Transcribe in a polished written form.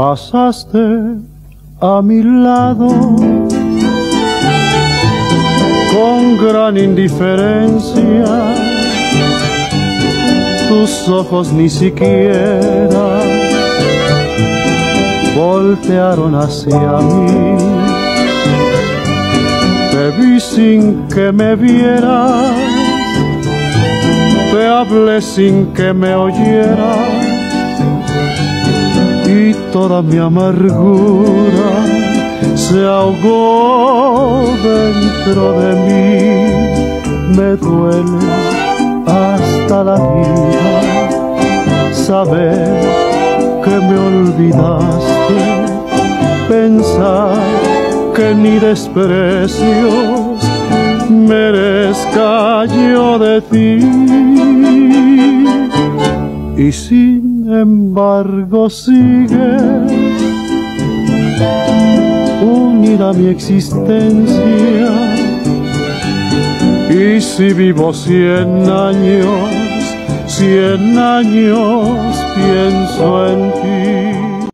Pasaste a mi lado con gran indiferencia, tus ojos ni siquiera voltearon hacia mí. Te vi sin que me vieras, te hablé sin que me oyeras, y toda mi amargura se ahogó dentro de mí. Me duele hasta la vida saber que me olvidaste, pensar que ni desprecios merezca yo de ti. Y sin embargo sigues unida a mi existencia, y si vivo 100 años pienso en ti.